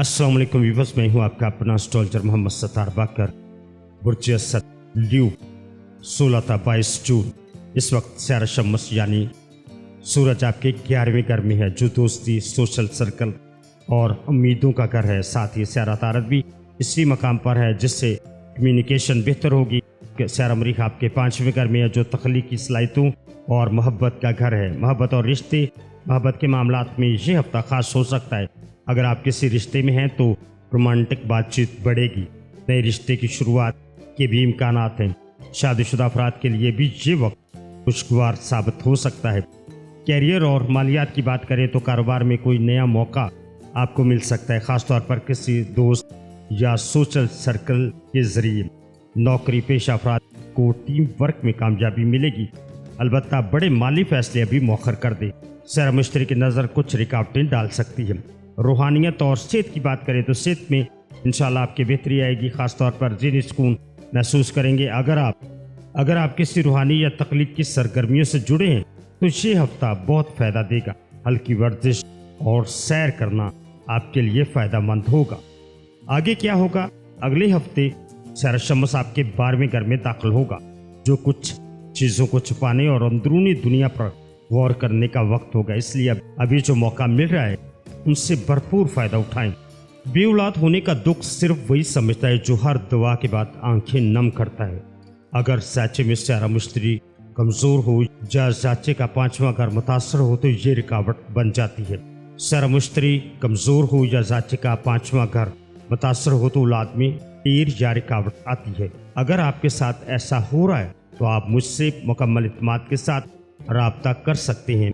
अस्सलाम वालेकुम व्यूअर्स, मैं हूं आपका अपना एस्ट्रोलॉजर मोहम्मद सत्तार बाकर। बुर्ज असद ल्यू 16 था 22 जून। इस वक्त स्यारा शम्स यानी सूरज आपके 11वें घर में है, जो दोस्ती, सोशल सर्कल और उम्मीदों का घर है। साथ ही स्यारा तारत भी इसी मकाम पर है, जिससे कम्युनिकेशन बेहतर होगी। स्यारा मरीख आपके 5वें घर में है, जो तख्लीकी सलाहियतों और मोहब्बत का घर है। मोहब्बत और रिश्ते, मोहब्बत के मामलात में ये हफ्ता ख़ास हो सकता है। अगर आप किसी रिश्ते में हैं तो रोमांटिक बातचीत बढ़ेगी। नए रिश्ते की शुरुआत के भी इम्कानात हैं। शादीशुदा अफराद के लिए भी ये वक्त खुशगवार साबित हो सकता है। कैरियर और मालियात की बात करें तो कारोबार में कोई नया मौका आपको मिल सकता है, ख़ासतौर पर किसी दोस्त या सोशल सर्कल के ज़रिए। नौकरी पेशा अफराद को टीम वर्क में कामयाबी मिलेगी, अलबत्ता बड़े माली फैसले अभी मौखर कर दे। सैर मुश्तरी की नज़र कुछ रुकावटें डाल सकती है। रूहानियत और सेहत की बात करें तो सेहत में इंशाल्लाह आपकी बेहतरी आएगी, ख़ासतौर पर ज़हनी सुकून महसूस करेंगे। अगर आप किसी रूहानी या तकलीफ की सरगर्मियों से जुड़े हैं तो ये हफ्ता बहुत फ़ायदा देगा। हल्की वर्जिश और सैर करना आपके लिए फ़ायदा मंद होगा। आगे क्या होगा? अगले हफ्ते सैर शम्स आपके 12वें घर में दाखिल होगा, जो कुछ चीज़ों को छुपाने और अंदरूनी दुनिया पर गौर करने का वक्त होगा। इसलिए अभी जो मौका मिल रहा है उनसे भरपूर फ़ायदा उठाएं। बे औलाद होने का दुख सिर्फ वही समझता है जो हर दुआ के बाद आंखें नम करता है। अगर साचे में स्यारा मुश्तरी कमज़ोर हो या साचे का 5वां घर मुतासर हो तो ये रुकावट बन जाती है। स्यारा मुश्तरी कमज़ोर हो या साचे का 5वां घर मुतासर हो तो औलाद में देर या रुकावट आती है। अगर आपके साथ ऐसा हो रहा है तो आप मुझसे मुकम्मल इत्मीनान के साथ राब्ता कर सकते हैं।